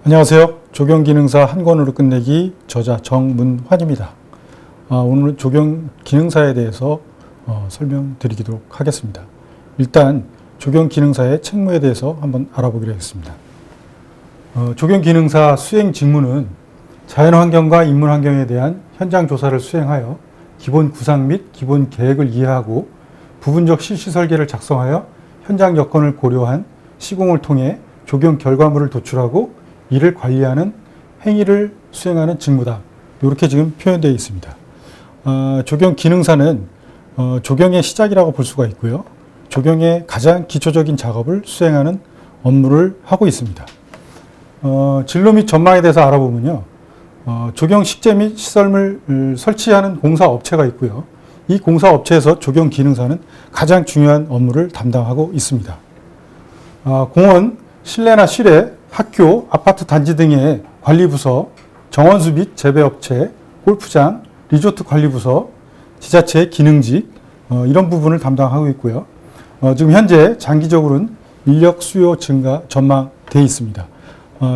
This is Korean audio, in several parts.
안녕하세요. 조경기능사 한 권으로 끝내기 저자 정문환입니다. 오늘 조경기능사에 대해서 설명드리도록 하겠습니다. 일단 조경기능사의 책무에 대해서 한번 알아보기로 하겠습니다. 조경기능사 수행 직무는 자연환경과 인문환경에 대한 현장 조사를 수행하여 기본 구상 및 기본 계획을 이해하고 부분적 실시 설계를 작성하여 현장 여건을 고려한 시공을 통해 조경 결과물을 도출하고 이를 관리하는 행위를 수행하는 직무다. 이렇게 지금 표현되어 있습니다. 조경 기능사는 조경의 시작이라고 볼 수가 있고요. 조경의 가장 기초적인 작업을 수행하는 업무를 하고 있습니다. 진로 및 전망에 대해서 알아보면요. 조경 식재 및 시설물 설치하는 공사업체가 있고요. 이 공사업체에서 조경 기능사는 가장 중요한 업무를 담당하고 있습니다. 공원, 실내나 실외, 학교, 아파트 단지 등의 관리부서, 정원수 및 재배업체, 골프장, 리조트 관리부서, 지자체의 기능직 이런 부분을 담당하고 있고요. 지금 현재 장기적으로는 인력 수요 증가 전망되어 있습니다.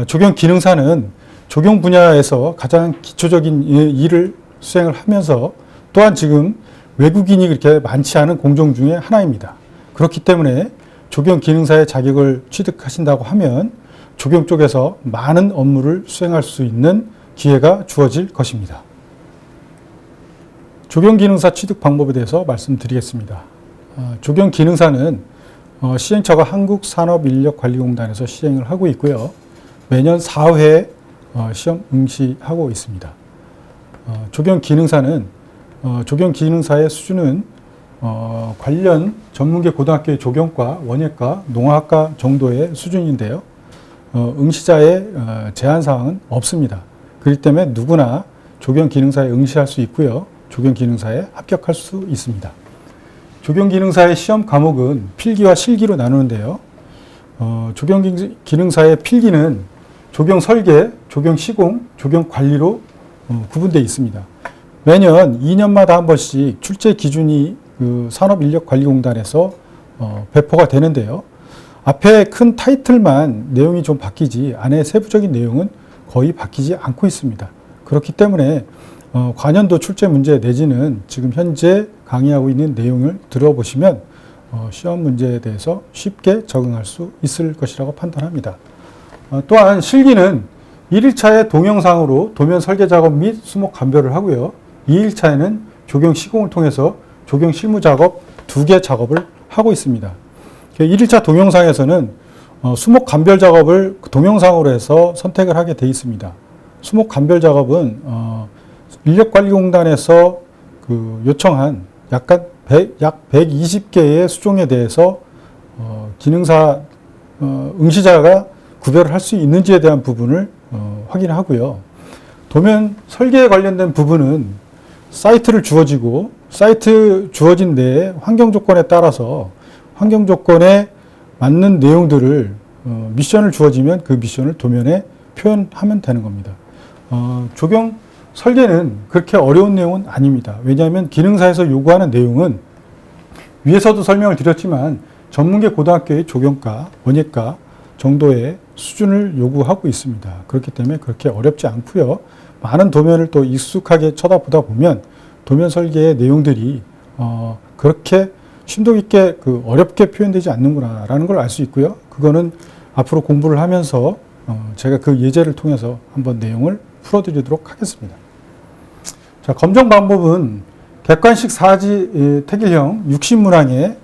조경 기능사는 조경 분야에서 가장 기초적인 일을 수행을 하면서 또한 지금 외국인이 그렇게 많지 않은 공종 중에 하나입니다. 그렇기 때문에 조경 기능사의 자격을 취득하신다고 하면 조경 쪽에서 많은 업무를 수행할 수 있는 기회가 주어질 것입니다. 조경 기능사 취득 방법에 대해서 말씀드리겠습니다. 조경 기능사는 시행처가 한국산업인력관리공단에서 시행을 하고 있고요. 매년 4회 시험 응시하고 있습니다. 조경 기능사는 조경 기능사의 수준은 관련 전문계 고등학교의 조경과, 원예과, 농학과 정도의 수준인데요. 응시자의 제한사항은 없습니다. 그렇기 때문에 누구나 조경 기능사에 응시할 수 있고요. 조경 기능사에 합격할 수 있습니다. 조경 기능사의 시험 과목은 필기와 실기로 나누는데요. 조경 기능사의 필기는 조경 설계, 조경 시공, 조경 관리로 구분되어 있습니다. 매년 2년마다 한 번씩 출제 기준이 산업인력관리공단에서 배포가 되는데요. 앞에 큰 타이틀만 내용이 좀 바뀌지 안에 세부적인 내용은 거의 바뀌지 않고 있습니다. 그렇기 때문에 관연도 출제 문제 내지는 지금 현재 강의하고 있는 내용을 들어보시면 시험 문제에 대해서 쉽게 적응할 수 있을 것이라고 판단합니다. 또한 실기는 1일차에 동영상으로 도면 설계 작업 및 수목 감별을 하고요. 2일차에는 조경 시공을 통해서 조경 실무 작업 2개 작업을 하고 있습니다. 1일차 동영상에서는 수목 감별 작업을 동영상으로 해서 선택을 하게 되어 있습니다. 수목 감별 작업은 인력관리공단에서 요청한 약 120개의 수종에 대해서 기능사 응시자가 구별을 할 수 있는지에 대한 부분을 확인하고요. 도면 설계에 관련된 부분은 사이트를 주어지고 사이트 주어진 내에 환경 조건에 따라서 환경 조건에 맞는 내용들을 미션을 주어지면 그 미션을 도면에 표현하면 되는 겁니다. 조경 설계는 그렇게 어려운 내용은 아닙니다. 왜냐하면 기능사에서 요구하는 내용은 위에서도 설명을 드렸지만 전문계 고등학교의 조경과, 원예과 정도의 수준을 요구하고 있습니다. 그렇기 때문에 그렇게 어렵지 않고요. 많은 도면을 또 익숙하게 쳐다보다 보면 도면 설계의 내용들이 그렇게 심도 있게 어렵게 표현되지 않는구나라는 걸 알 수 있고요. 그거는 앞으로 공부를 하면서 제가 그 예제를 통해서 한번 내용을 풀어드리도록 하겠습니다. 자, 검정 방법은 객관식 사지 택일형 60문항에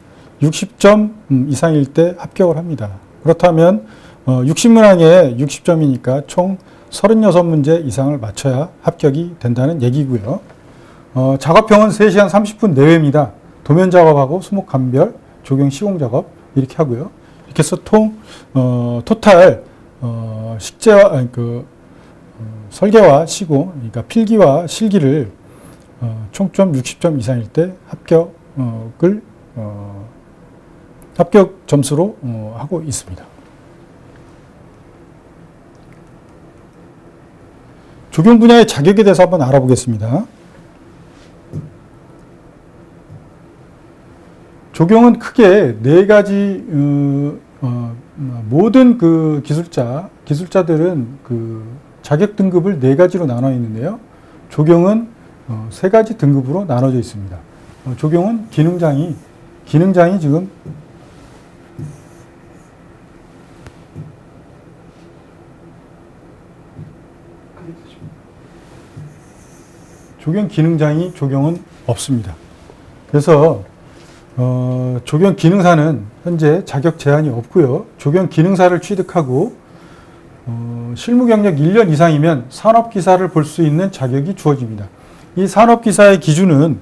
60점 이상일 때 합격을 합니다. 그렇다면 60문항에 60점이니까 총 36문제 이상을 맞춰야 합격이 된다는 얘기고요. 작업형은 3시간 30분 내외입니다. 도면 작업하고 수목 감별, 조경 시공 작업 이렇게 하고요. 이렇게 해서 토탈 식재와 설계와 시공, 그러니까 필기와 실기를 총점 60점 이상일 때 합격 점수로 하고 있습니다. 조경 분야의 자격에 대해서 한번 알아보겠습니다. 조경은 크게 4가지 모든 그 기술자들은 그 자격 등급을 네 가지로 나눠 있는데요. 조경은 세 가지 등급으로 나눠져 있습니다. 조경은 기능장이 지금 조경은 없습니다. 그래서 조경 기능사는 현재 자격 제한이 없고요. 조경 기능사를 취득하고 실무 경력 1년 이상이면 산업기사를 볼 수 있는 자격이 주어집니다. 이 산업기사의 기준은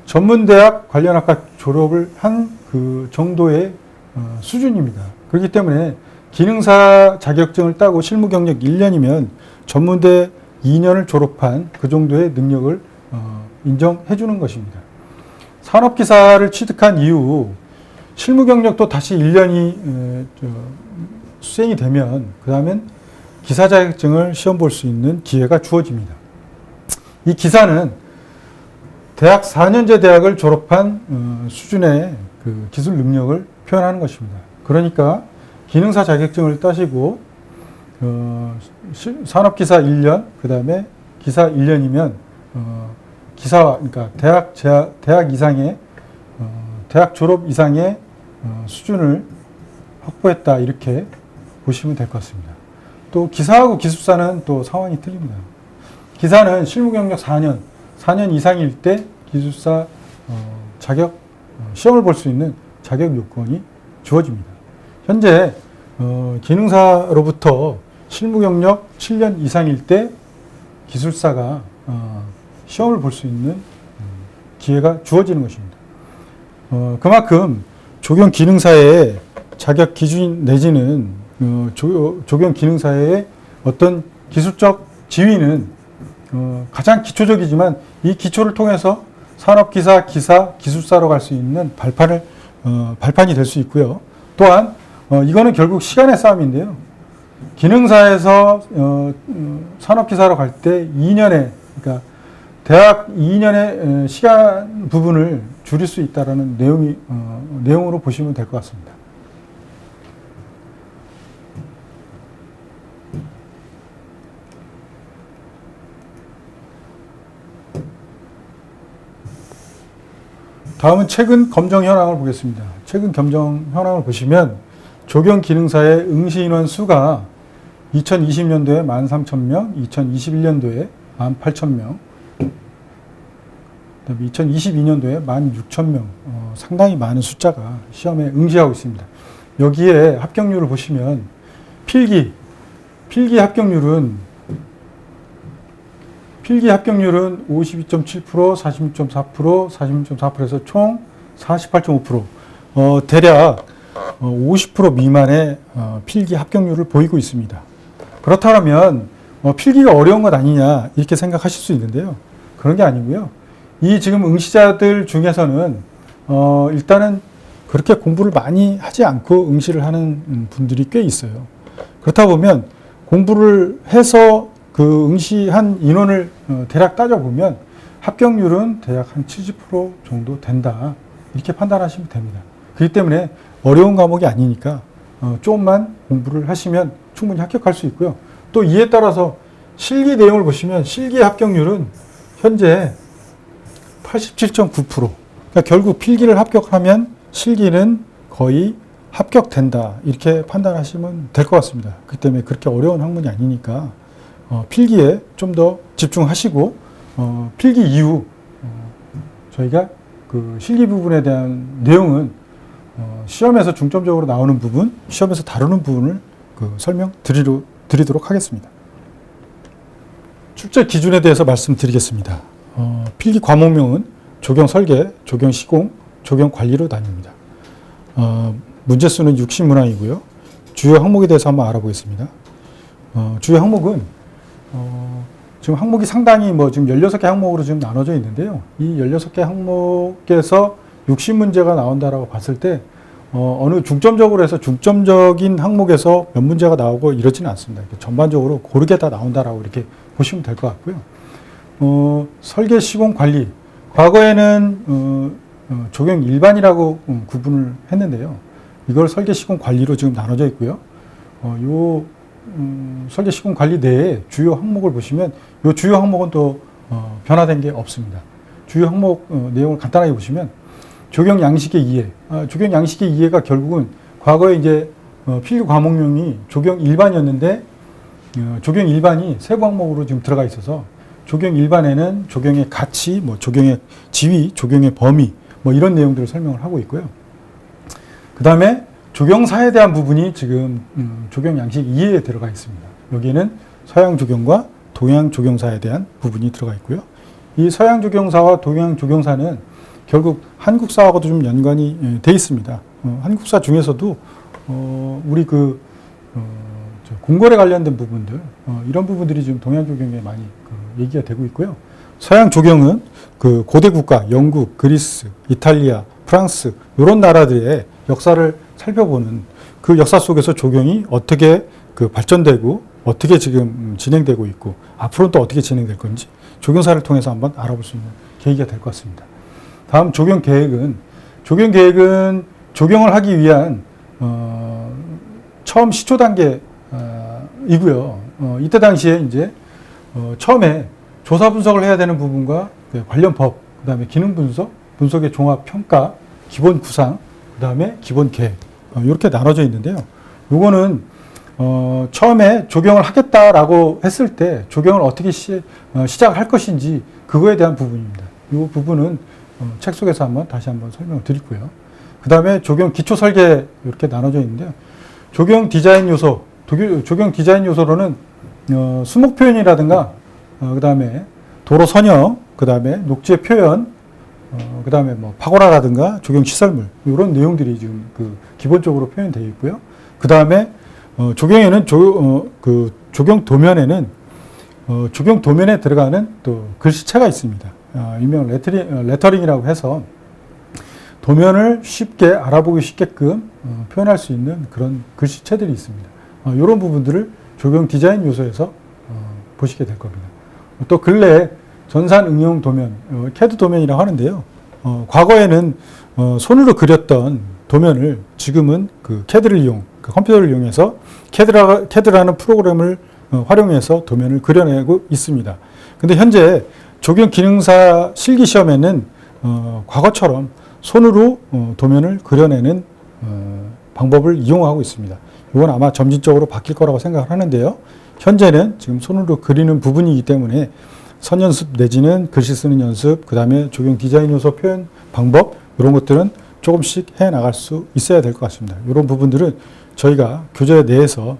전문대학 관련 학과 졸업을 한 그 정도의 수준입니다. 그렇기 때문에 기능사 자격증을 따고 실무 경력 1년이면 전문대 2년을 졸업한 그 정도의 능력을 인정해 주는 것입니다. 산업기사를 취득한 이후 실무 경력도 다시 1년이 수행이 되면 그 다음엔 기사 자격증을 시험 볼 수 있는 기회가 주어집니다. 이 기사는 대학 4년제 대학을 졸업한 수준의 그 기술 능력을 표현하는 것입니다. 그러니까 기능사 자격증을 따시고 산업기사 1년, 그 다음에 기사 1년이면 그러니까 대학 이상의 대학 졸업 이상의 수준을 확보했다, 이렇게 보시면 될 것 같습니다. 또 기사하고 기술사는 또 상황이 틀립니다. 기사는 실무 경력 4년 이상일 때 기술사 자격 시험을 볼 수 있는 자격 요건이 주어집니다. 현재 기능사로부터 실무 경력 7년 이상일 때 기술사가 시험을 볼 수 있는 기회가 주어지는 것입니다. 그만큼 조경 기능사의 자격 기준 내지는 조경 기능사의 어떤 기술적 지위는 가장 기초적이지만 이 기초를 통해서 산업기사, 기사, 기술사로 갈 수 있는 발판이 될 수 있고요. 또한 이거는 결국 시간의 싸움인데요. 기능사에서 산업기사로 갈 때 2년의, 그러니까 대학 2년의 시간 부분을 줄일 수 있다는 내용으로 보시면 될 것 같습니다. 다음은 최근 검정 현황을 보겠습니다. 최근 검정 현황을 보시면 조경 기능사의 응시 인원 수가 2020년도에 13,000명, 2021년도에 18,000명, 그다음에 2022년도에 16,000명, 상당히 많은 숫자가 시험에 응시하고 있습니다. 여기에 합격률을 보시면 필기 합격률은 52.7%, 46.4%, 46.4%에서 총 48.5%, 대략 50% 미만의 필기 합격률을 보이고 있습니다. 그렇다면 필기가 어려운 것 아니냐, 이렇게 생각하실 수 있는데요. 그런 게 아니고요. 이 지금 응시자들 중에서는 일단은 그렇게 공부를 많이 하지 않고 응시를 하는 분들이 꽤 있어요. 그렇다 보면 공부를 해서 그 응시한 인원을 대략 따져보면 합격률은 대략 한 70% 정도 된다, 이렇게 판단하시면 됩니다. 그렇기 때문에 어려운 과목이 아니니까 조금만 공부를 하시면 충분히 합격할 수 있고요. 또 이에 따라서 실기 내용을 보시면 실기 합격률은 현재 87.9%, 그러니까 결국 필기를 합격하면 실기는 거의 합격된다, 이렇게 판단하시면 될 것 같습니다. 그렇기 때문에 그렇게 어려운 학문이 아니니까 필기에 좀 더 집중하시고 필기 이후 저희가 그 실기 부분에 대한 내용은 시험에서 중점적으로 나오는 부분, 시험에서 다루는 부분을 설명드리도록 하겠습니다. 출제 기준에 대해서 말씀드리겠습니다. 필기 과목명은 조경 설계, 조경 시공, 조경 관리로 나뉩니다. 문제수는 60문항이고요. 주요 항목에 대해서 한번 알아보겠습니다. 주요 항목은 지금 항목이 상당히 지금 16개 항목으로 지금 나눠져 있는데요. 이 16개 항목에서 60문제가 나온다라고 봤을 때 어느 중점적으로 해서 중점적인 항목에서 몇 문제가 나오고 이러지는 않습니다. 전반적으로 고르게 다 나온다라고 이렇게 보시면 될 것 같고요. 설계, 시공, 관리. 과거에는 조경 일반이라고 구분을 했는데요. 이걸 설계 시공 관리로 지금 나눠져 있고요. 설계 시공 관리 내에 주요 항목을 보시면 이 주요 항목은 또 변화된 게 없습니다. 주요 항목 내용을 간단하게 보시면 조경 양식의 이해, 조경 양식의 이해가 결국은 과거에 이제 필기 과목명이 조경 일반이었는데 조경 일반이 세부 항목으로 지금 들어가 있어서 조경 일반에는 조경의 가치, 뭐 조경의 지위, 조경의 범위, 뭐 이런 내용들을 설명을 하고 있고요. 그 다음에 조경사에 대한 부분이 지금 조경 양식 2에 들어가 있습니다. 여기에는 서양 조경과 동양 조경사에 대한 부분이 들어가 있고요. 이 서양 조경사와 동양 조경사는 결국 한국사하고도 좀 연관이 돼 있습니다. 한국사 중에서도 우리 궁궐에 관련된 부분들, 이런 부분들이 지금 동양 조경에 많이 얘기가 되고 있고요. 서양 조경은 그 고대 국가, 영국, 그리스, 이탈리아, 프랑스 이런 나라들의 역사를 살펴보는 그 역사 속에서 조경이 어떻게 발전되고 어떻게 지금 진행되고 있고 앞으로는 또 어떻게 진행될 건지 조경사를 통해서 한번 알아볼 수 있는 계기가 될 것 같습니다. 다음 조경 계획은 조경을 하기 위한 처음 시초 단계이고요. 이때 당시에 이제 처음에 조사 분석을 해야 되는 부분과 관련 법, 그다음에 기능 분석, 분석의 종합 평가, 기본 구상, 그다음에 기본 계획 이렇게 나눠져 있는데요. 요거는 처음에 조경을 하겠다라고 했을 때 조경을 어떻게 시작을 할 것인지 그거에 대한 부분입니다. 이 부분은 책 속에서 다시 한번 설명을 드리고요. 그 다음에 조경 기초 설계 이렇게 나눠져 있는데요. 조경 디자인 요소로는 수목 표현이라든가 그 다음에 도로 선형, 그 다음에 녹지의 표현, 그 다음에 뭐 파고라라든가 조경 시설물 이런 내용들이 지금 기본적으로 표현되어 있고요. 그 다음에 조경에는 조경 도면에는 조경 도면에 들어가는 또 글씨체가 있습니다. 일명 레터링이라고 해서 도면을 쉽게 알아보기 쉽게끔 표현할 수 있는 그런 글씨체들이 있습니다. 이런 부분들을 조경 디자인 요소에서 보시게 될 겁니다. 또 근래에 전산 응용 도면, CAD 도면이라고 하는데요. 과거에는 손으로 그렸던 도면을 지금은 CAD를 컴퓨터를 이용해서 CAD라는 프로그램을 활용해서 도면을 그려내고 있습니다. 근데 현재 조경 기능사 실기 시험에는 과거처럼 손으로 도면을 그려내는 방법을 이용하고 있습니다. 이건 아마 점진적으로 바뀔 거라고 생각을 하는데요. 현재는 지금 손으로 그리는 부분이기 때문에 선 연습 내지는 글씨 쓰는 연습, 그 다음에 조경 디자인 요소 표현 방법 이런 것들은 조금씩 해 나갈 수 있어야 될 것 같습니다. 이런 부분들은 저희가 교재 내에서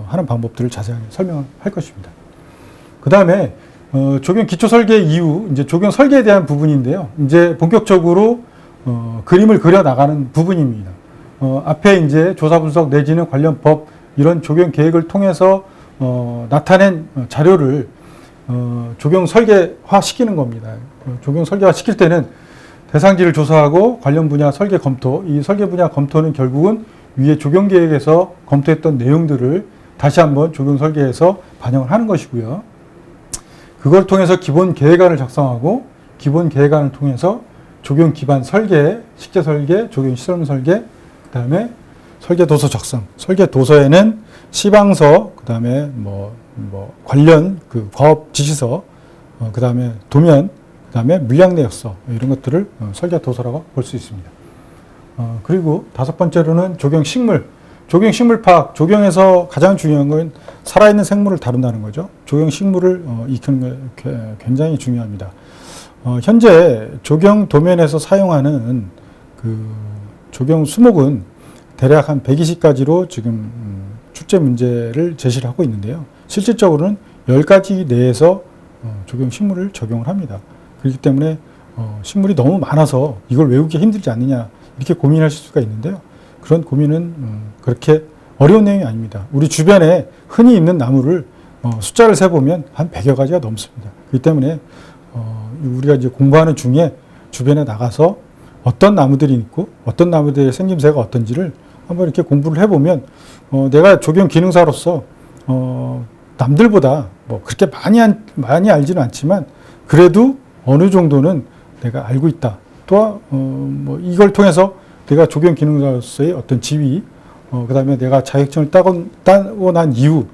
하는 방법들을 자세하게 설명할 것입니다. 그 다음에 조경 기초 설계 이후 이제 조경 설계에 대한 부분인데요. 이제 본격적으로 그림을 그려 나가는 부분입니다. 앞에 이제 조사 분석 내지는 관련 법 이런 조경 계획을 통해서 나타낸 자료를 조경 설계화 시키는 겁니다. 조경 설계화 시킬 때는 대상지를 조사하고 관련 분야 설계 검토, 이 설계 분야 검토는 결국은 위에 조경 계획에서 검토했던 내용들을 다시 한번 조경 설계에서 반영을 하는 것이고요. 그걸 통해서 기본 계획안을 작성하고 기본 계획안을 통해서 조경 기반 설계, 식재 설계, 조경 시설물 설계, 그 다음에 설계 도서 작성. 설계 도서에는 시방서, 그 다음에 관련 과업 지시서, 그 다음에 도면, 그 다음에 물량 내역서 이런 것들을 설계 도서라고 볼 수 있습니다. 그리고 다섯 번째로는 조경 식물. 조경 식물 파악. 조경에서 가장 중요한 건 살아있는 생물을 다룬다는 거죠. 조경 식물을 익히는 게 굉장히 중요합니다. 현재 조경 도면에서 사용하는 조경 수목은 대략 한 120가지로 지금 출제 문제를 제시를 하고 있는데요. 실질적으로는 10가지 내에서 조경 식물을 적용을 합니다. 그렇기 때문에 식물이 너무 많아서 이걸 외우기 힘들지 않느냐 이렇게 고민하실 수가 있는데요. 그런 고민은 그렇게 어려운 내용이 아닙니다. 우리 주변에 흔히 있는 나무를 숫자를 세보면 한 100여 가지가 넘습니다. 그렇기 때문에 우리가 이제 공부하는 중에 주변에 나가서 어떤 나무들이 있고 어떤 나무들의 생김새가 어떤지를 한번 이렇게 공부를 해보면 내가 조경 기능사로서 남들보다 그렇게 많이 알지는 않지만 그래도 어느 정도는 내가 알고 있다. 또 이걸 통해서 내가 조경 기능사로서의 어떤 지위, 그 다음에 내가 자격증을 따고 난 이후,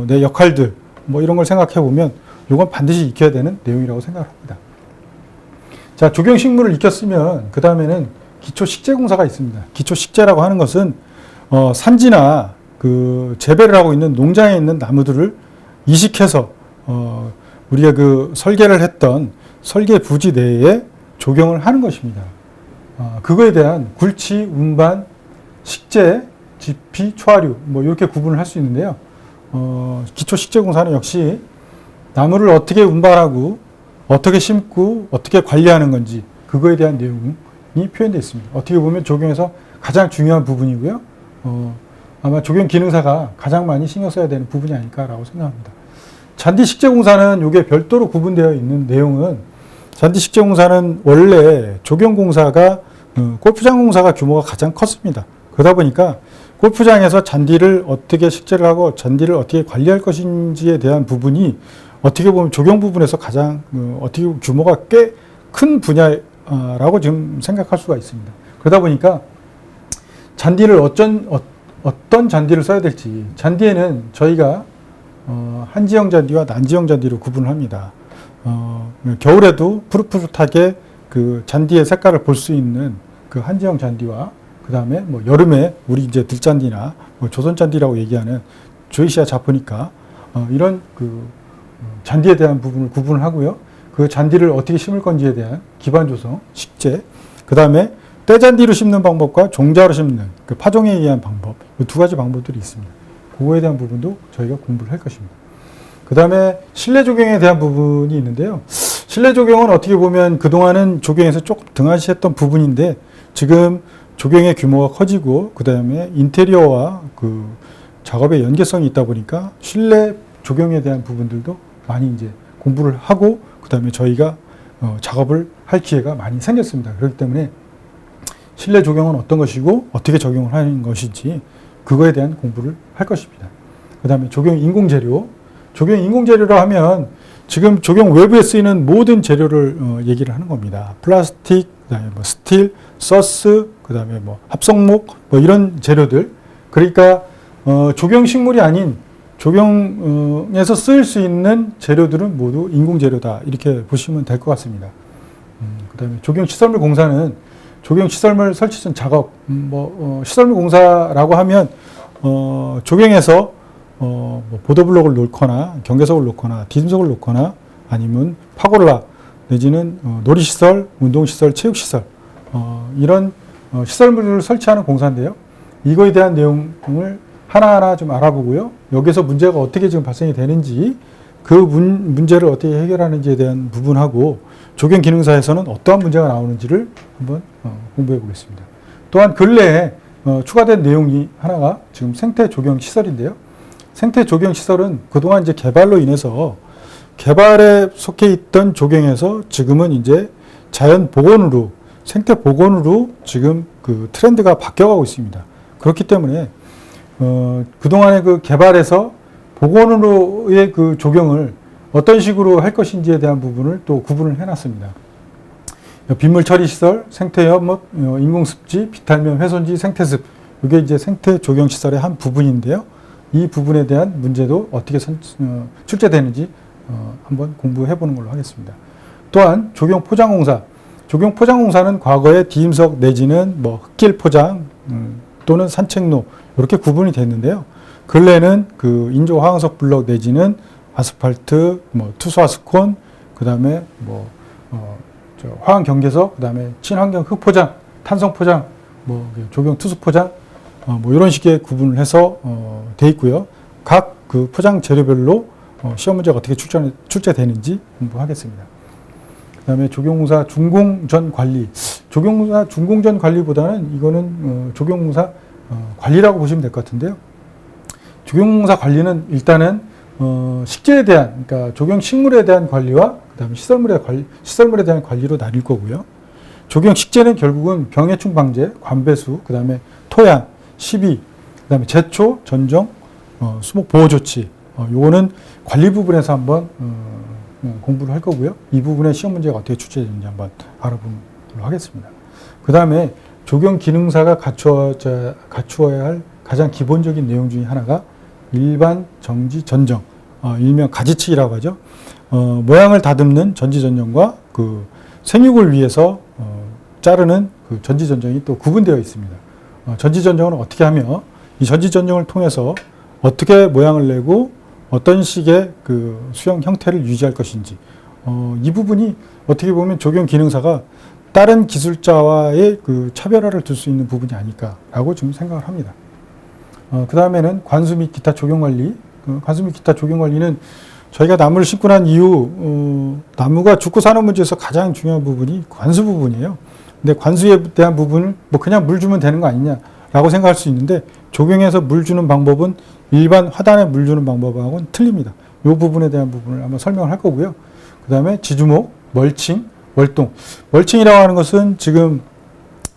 내 역할들, 뭐 이런 걸 생각해 보면 이건 반드시 익혀야 되는 내용이라고 생각합니다. 자, 조경식물을 익혔으면 그 다음에는 기초식재공사가 있습니다. 기초식재라고 하는 것은 산지나 그 재배를 하고 있는 농장에 있는 나무들을 이식해서 우리가 그 설계를 했던 설계 부지 내에 조경을 하는 것입니다. 그거에 대한 굴치, 운반, 식재, 지피, 초하류 뭐 이렇게 구분을 할 수 있는데요. 기초식재공사는 역시 나무를 어떻게 운반하고 어떻게 심고 어떻게 관리하는 건지 그거에 대한 내용이 표현되어 있습니다. 어떻게 보면 조경에서 가장 중요한 부분이고요. 아마 조경 기능사가 가장 많이 신경 써야 되는 부분이 아닐까라고 생각합니다. 잔디식재공사는 이게 별도로 구분되어 있는 내용은 잔디식재공사는 원래 조경공사가 골프장 공사가 규모가 가장 컸습니다. 그러다 보니까 골프장에서 잔디를 어떻게 식재를 하고 잔디를 어떻게 관리할 것인지에 대한 부분이 어떻게 보면 조경 부분에서 가장 어떻게 보면 규모가 꽤 큰 분야라고 지금 생각할 수가 있습니다. 그러다 보니까 잔디를 어떤 잔디를 써야 될지 잔디에는 저희가 한지형 잔디와 난지형 잔디로 구분을 합니다. 겨울에도 푸릇푸릇하게 그 잔디의 색깔을 볼 수 있는 그 한지형 잔디와 그 다음에 뭐 여름에 우리 이제 들잔디나 뭐 조선잔디라고 얘기하는 조이시아 자포니까 이런 그 잔디에 대한 부분을 구분을 하고요. 그 잔디를 어떻게 심을 건지에 대한 기반 조성, 식재, 그 다음에 떼잔디로 심는 방법과 종자로 심는 그 파종에 의한 방법, 이 두 가지 방법들이 있습니다. 그거에 대한 부분도 저희가 공부를 할 것입니다. 그 다음에 실내 조경에 대한 부분이 있는데요. 실내 조경은 어떻게 보면 그동안은 조경에서 조금 등한시했던 부분인데 지금 조경의 규모가 커지고 그 다음에 인테리어와 그 작업의 연계성이 있다 보니까 실내 조경에 대한 부분들도 많이 이제 공부를 하고 그 다음에 저희가 작업을 할 기회가 많이 생겼습니다. 그렇기 때문에 실내 조경은 어떤 것이고 어떻게 적용을 하는 것인지 그거에 대한 공부를 할 것입니다. 그 다음에 조경 인공재료. 조경 인공재료라 하면 지금 조경 외부에 쓰이는 모든 재료를 얘기를 하는 겁니다. 플라스틱, 그다음에 뭐 스틸, 서스, 그다음에 뭐 합성목, 뭐 이런 재료들. 그러니까 조경식물이 아닌 조경에서 쓰일 수 있는 재료들은 모두 인공재료다 이렇게 보시면 될 것 같습니다. 그다음에 조경시설물 공사는 조경시설물 설치 전 작업, 시설물 공사라고 하면 조경에서 뭐 보도블록을 놓거나 경계석을 놓거나 디딤석을 놓거나 아니면 파골라 내지는 놀이시설, 운동시설, 체육시설 이런 시설물을 설치하는 공사인데요. 이거에 대한 내용을 하나하나 좀 알아보고요. 여기서 문제가 어떻게 지금 발생이 되는지 그 문제를 어떻게 해결하는지에 대한 부분하고 조경 기능사에서는 어떠한 문제가 나오는지를 한번 공부해 보겠습니다. 또한 근래에 추가된 내용이 하나가 지금 생태 조경 시설인데요. 생태 조경 시설은 그동안 이제 개발로 인해서 개발에 속해 있던 조경에서 지금은 이제 자연 복원으로 생태 복원으로 지금 그 트렌드가 바뀌어가고 있습니다. 그렇기 때문에 그동안의 그 개발에서 복원으로의 그 조경을 어떤 식으로 할 것인지에 대한 부분을 또 구분을 해놨습니다. 빗물 처리 시설, 생태염, 인공습지, 비탈면 훼손지, 생태습 이게 이제 생태 조경 시설의 한 부분인데요. 이 부분에 대한 문제도 어떻게 출제되는지 한번 공부해 보는 걸로 하겠습니다. 또한 조경 포장공사. 조경 포장공사는 과거에 디딤석 내지는 뭐 흙길 포장 또는 산책로 이렇게 구분이 됐는데요. 근래는 그 인조 화강석 블럭 내지는 아스팔트, 뭐 투수아스콘, 그 다음에 뭐 화강 경계석, 그 다음에 친환경 흙 포장, 탄성 포장, 뭐 조경 투수 포장, 뭐 이런 식의 구분을 해서 돼 있고요. 각 그 포장 재료별로 시험 문제가 어떻게 출제되는지 공부하겠습니다. 그 다음에 조경공사 준공전 관리. 조경공사 준공전 관리보다는 이거는 조경공사 관리라고 보시면 될 것 같은데요. 조경공사 관리는 일단은 식재에 대한, 그러니까 조경식물에 대한 관리와 그 다음에 시설물에 대한 관리로 나뉠 거고요. 조경식재는 결국은 병해충 방제, 관배수, 그 다음에 토양, 시비, 그 다음에 제초, 전정, 수목 보호 조치. 요거는 관리 부분에서 한번 공부를 할 거고요. 이 부분의 시험 문제가 어떻게 출제되는지 한번 알아보는 걸로 하겠습니다. 그 다음에 조경 기능사가 갖추어야 할 가장 기본적인 내용 중에 하나가 일반 정지 전정, 일명 가지치기라고 하죠. 모양을 다듬는 전지 전정과 그 생육을 위해서 자르는 그 전지 전정이 또 구분되어 있습니다. 전지 전정은 어떻게 하며 이 전지 전정을 통해서 어떻게 모양을 내고 어떤 식의 그 수영 형태를 유지할 것인지, 이 부분이 어떻게 보면 조경 기능사가 다른 기술자와의 그 차별화를 둘 수 있는 부분이 아닐까라고 지금 생각을 합니다. 그 다음에는 관수 및 기타 조경 관리. 관수 및 기타 조경 관리는 저희가 나무를 심고 난 이후 나무가 죽고 사는 문제에서 가장 중요한 부분이 관수 부분이에요. 근데 관수에 대한 부분을 뭐 그냥 물 주면 되는 거 아니냐라고 생각할 수 있는데, 조경에서 물 주는 방법은 일반 화단에 물 주는 방법하고는 틀립니다. 이 부분에 대한 부분을 아마 설명을 할 거고요. 그 다음에 지주목, 멀칭, 월동. 멀칭이라고 하는 것은 지금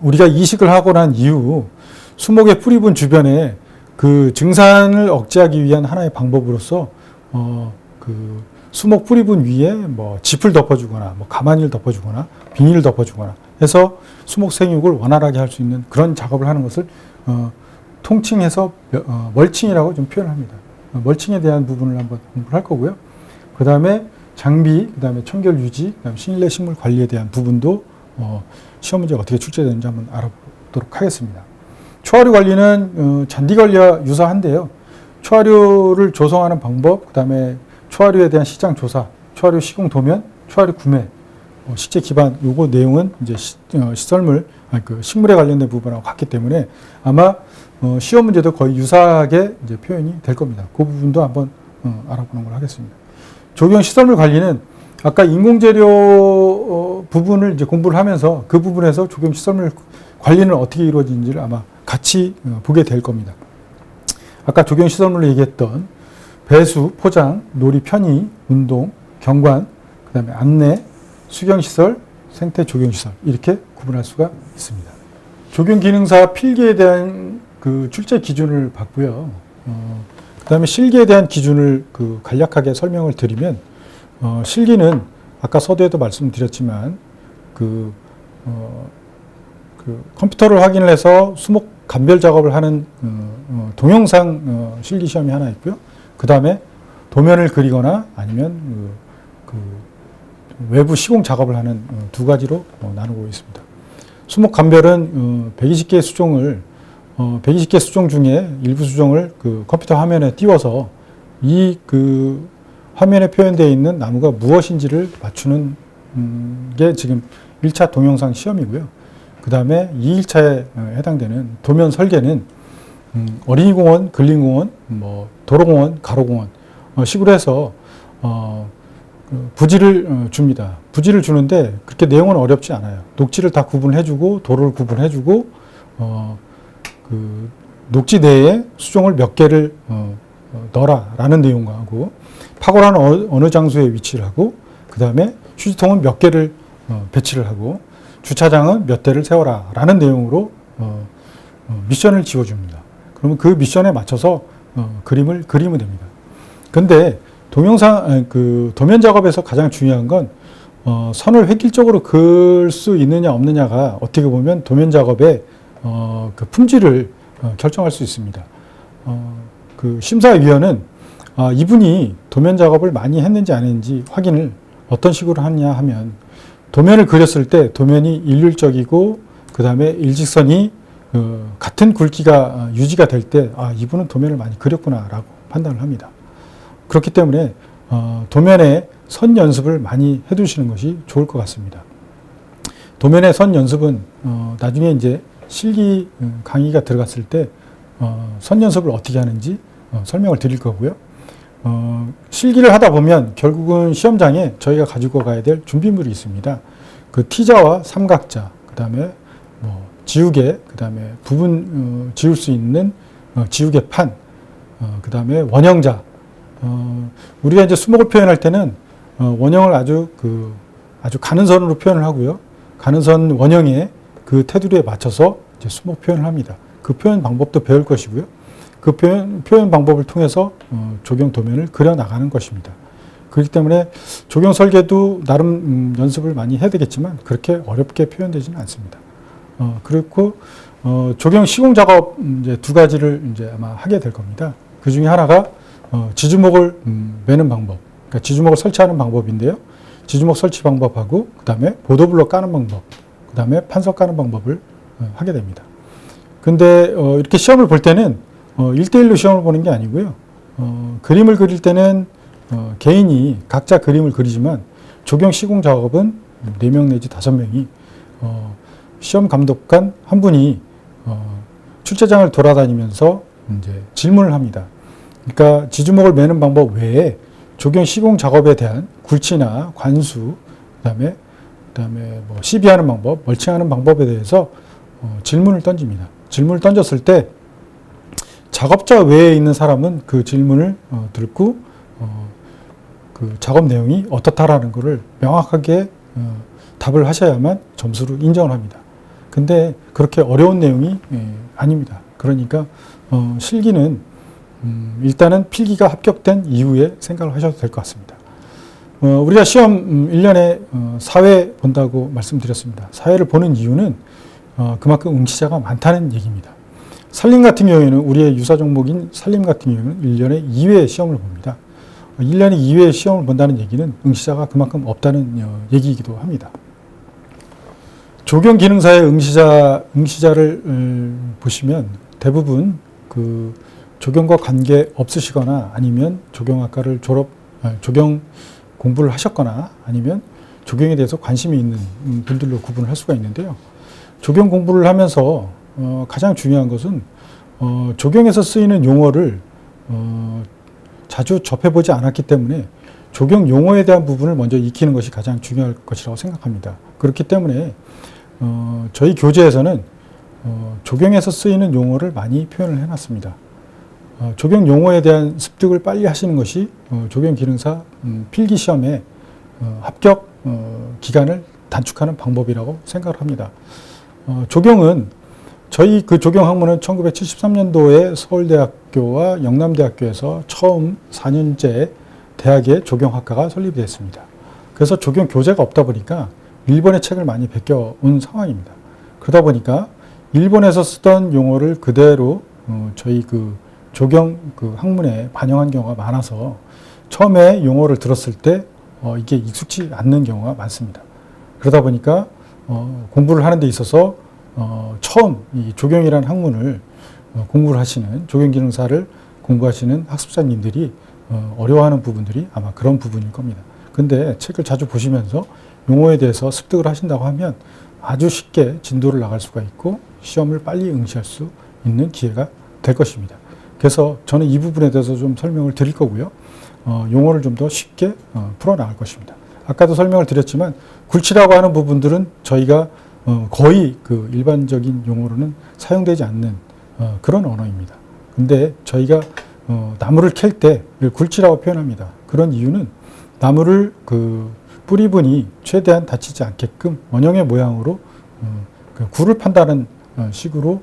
우리가 이식을 하고 난 이후 수목의 뿌리분 주변에 그 증산을 억제하기 위한 하나의 방법으로서 그 수목 뿌리분 위에 뭐 짚을 덮어주거나 뭐 가마니를 덮어주거나 비닐을 덮어주거나 해서 수목 생육을 원활하게 할 수 있는 그런 작업을 하는 것을 통칭해서 멀칭이라고 좀 표현합니다. 멀칭에 대한 부분을 한번 공부를 할 거고요. 그 다음에 장비, 그 다음에 청결 유지, 그 다음에 실내 식물 관리에 대한 부분도 시험 문제가 어떻게 출제되는지 한번 알아보도록 하겠습니다. 초하류 관리는 잔디 관리와 유사한데요. 초하류를 조성하는 방법, 그 다음에 초하류에 대한 시장 조사, 초하류 시공 도면, 초하류 구매, 실제 기반, 요거 내용은 이제 시설물, 그 식물에 관련된 부분하고 같기 때문에 아마 시험 문제도 거의 유사하게 이제 표현이 될 겁니다. 그 부분도 한번 알아보는 걸로 하겠습니다. 조경 시설물 관리는 아까 인공재료 부분을 이제 공부를 하면서 그 부분에서 조경 시설물 관리는 어떻게 이루어지는지를 아마 같이 보게 될 겁니다. 아까 조경 시설물로 얘기했던 배수, 포장, 놀이, 편의, 운동, 경관, 그 다음에 안내, 수경시설, 생태 조경시설 이렇게 구분할 수가 있습니다. 조경 기능사 필기에 대한 그 출제 기준을 봤고요. 그 다음에 실기에 대한 기준을 그 간략하게 설명을 드리면, 실기는 아까 서두에도 말씀드렸지만 그 컴퓨터를 확인을 해서 수목 감별 작업을 하는 동영상 실기 시험이 하나 있고요. 그 다음에 도면을 그리거나 아니면 그 외부 시공 작업을 하는 두 가지로 나누고 있습니다. 수목 감별은 120개의 수종을 120개 수종 중에 일부 수종을 그 컴퓨터 화면에 띄워서 이 그 화면에 표현되어 있는 나무가 무엇인지를 맞추는 게 지금 1차 동영상 시험이고요. 그 다음에 2일차에 해당되는 도면 설계는 어린이공원, 근린공원, 뭐 도로공원, 가로공원 식으로 해서 부지를 줍니다. 부지를 주는데 그렇게 내용은 어렵지 않아요. 녹지를 다 구분해주고 도로를 구분해주고 그 녹지 내에 수종을 몇 개를 넣어라라는 내용과 하고 파고라는 어느 장소에 위치를 하고 그 다음에 휴지통은 몇 개를 배치를 하고 주차장은 몇 대를 세워라라는 내용으로 미션을 지어줍니다. 그러면 그 미션에 맞춰서 그림을 그리면 됩니다. 근데 동영상 그 도면 작업에서 가장 중요한 건 선을 획일적으로 그을 수 있느냐 없느냐가 어떻게 보면 도면 작업의 그 품질을 결정할 수 있습니다. 그 심사위원은 이분이 도면 작업을 많이 했는지 안 했는지 확인을 어떤 식으로 하냐 하면 도면을 그렸을 때 도면이 일률적이고 그 다음에 일직선이 같은 굵기가 유지가 될 때 이분은 도면을 많이 그렸구나라고 판단을 합니다. 그렇기 때문에 도면에 선 연습을 많이 해두시는 것이 좋을 것 같습니다. 도면의 선 연습은 나중에 이제 실기 강의가 들어갔을 때 선 연습을 어떻게 하는지 설명을 드릴 거고요. 실기를 하다 보면 결국은 시험장에 저희가 가지고 가야 될 준비물이 있습니다. 그 T자와 삼각자, 그 다음에 뭐 지우개, 그 다음에 부분 지울 수 있는 지우개 판, 그 다음에 원형자. 우리가 이제 수목을 표현할 때는 원형을 아주 가는 선으로 표현을 하고요. 가는 선 원형의 그 테두리에 맞춰서 이제 수목 표현을 합니다. 그 표현 방법도 배울 것이고요. 그 표현 방법을 통해서 조경 도면을 그려 나가는 것입니다. 그렇기 때문에 조경 설계도 나름 연습을 많이 해야 되겠지만 그렇게 어렵게 표현되지는 않습니다. 그리고 조경 시공 작업 이제 두 가지를 이제 아마 하게 될 겁니다. 그 중에 하나가 지주목을 매는 방법, 그러니까 지주목을 설치하는 방법인데요. 지주목 설치 방법하고 그다음에 보도블럭 까는 방법, 그다음에 판석 까는 방법을 하게 됩니다. 근데 이렇게 시험을 볼 때는 1대1로 시험을 보는 게 아니고요. 그림을 그릴 때는 개인이 각자 그림을 그리지만 조경 시공 작업은 4명 내지 5명이 시험 감독관 한 분이 출제장을 돌아다니면서 이제 질문을 합니다. 그러니까 지주목을 매는 방법 외에 조경 시공 작업에 대한 굴치나 관수, 그다음에 뭐 시비하는 방법, 멀칭하는 방법에 대해서 질문을 던집니다. 질문을 던졌을 때 작업자 외에 있는 사람은 그 질문을 듣고 그 작업 내용이 어떻다라는 것을 명확하게 답을 하셔야만 점수를 인정을 합니다. 근데 그렇게 어려운 내용이 아닙니다. 그러니까 실기는 일단은 필기가 합격된 이후에 생각을 하셔도 될 것 같습니다. 우리가 시험 1년에 4회 본다고 말씀드렸습니다. 4회를 보는 이유는 그만큼 응시자가 많다는 얘기입니다. 산림 같은 경우에는 우리의 유사 종목인 산림 같은 경우에는 1년에 2회 시험을 봅니다. 1년에 2회 시험을 본다는 얘기는 응시자가 그만큼 없다는 얘기이기도 합니다. 조경 기능사의 응시자를 보시면 대부분 그 조경과 관계 없으시거나 아니면 조경학과를 조경 공부를 하셨거나 아니면 조경에 대해서 관심이 있는 분들로 구분을 할 수가 있는데요. 조경 공부를 하면서 가장 중요한 것은 조경에서 쓰이는 용어를 자주 접해보지 않았기 때문에 조경 용어에 대한 부분을 먼저 익히는 것이 가장 중요할 것이라고 생각합니다. 그렇기 때문에 저희 교재에서는 조경에서 쓰이는 용어를 많이 표현을 해놨습니다. 조경 용어에 대한 습득을 빨리 하시는 것이 조경 기능사 필기 시험의 합격 기간을 단축하는 방법이라고 생각을 합니다. 조경은 저희 그 조경 학문은 1973년도에 서울대학교와 영남대학교에서 처음 4년제 대학의 조경학과가 설립이 됐습니다. 그래서 조경 교재가 없다 보니까 일본의 책을 많이 베껴온 상황입니다. 그러다 보니까 일본에서 쓰던 용어를 그대로 저희 그 조경 그 학문에 반영한 경우가 많아서 처음에 용어를 들었을 때 이게 익숙치 않는 경우가 많습니다. 그러다 보니까 공부를 하는 데 있어서 처음 이 조경이라는 학문을 공부를 하시는 조경기능사를 공부하시는 학습자님들이 어려워하는 부분들이 아마 그런 부분일 겁니다. 근데 책을 자주 보시면서 용어에 대해서 습득을 하신다고 하면 아주 쉽게 진도를 나갈 수가 있고 시험을 빨리 응시할 수 있는 기회가 될 것입니다. 그래서 저는 이 부분에 대해서 좀 설명을 드릴 거고요. 용어를 좀 더 쉽게 풀어나갈 것입니다. 아까도 설명을 드렸지만 굴치라고 하는 부분들은 저희가 거의 그 일반적인 용어로는 사용되지 않는 그런 언어입니다. 근데 저희가 나무를 캘 때 굴치라고 표현합니다. 그런 이유는 나무를 그 뿌리분이 최대한 다치지 않게끔 원형의 모양으로 그 굴을 판다는 식으로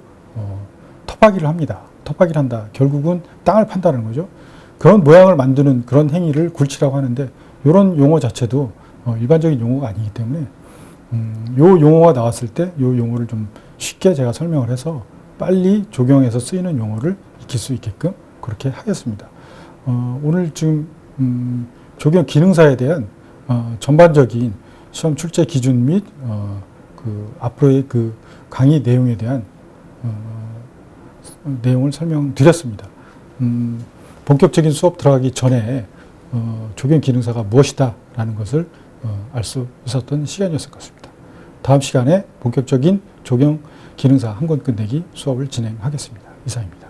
토박이를 합니다. 토박이를 한다. 결국은 땅을 판다는 거죠. 그런 모양을 만드는 그런 행위를 굴치라고 하는데 이런 용어 자체도 일반적인 용어가 아니기 때문에 요 용어가 나왔을 때 요 용어를 좀 쉽게 제가 설명을 해서 빨리 조경에서 쓰이는 용어를 익힐 수 있게끔 그렇게 하겠습니다. 오늘 지금 조경 기능사에 대한 전반적인 시험 출제 기준 및 그 앞으로의 그 강의 내용에 대한 내용을 설명드렸습니다. 본격적인 수업 들어가기 전에 조경 기능사가 무엇이다 라는 것을 알 수 있었던 시간이었을 것 같습니다. 다음 시간에 본격적인 조경 기능사 한 권 끝내기 수업을 진행하겠습니다. 이상입니다.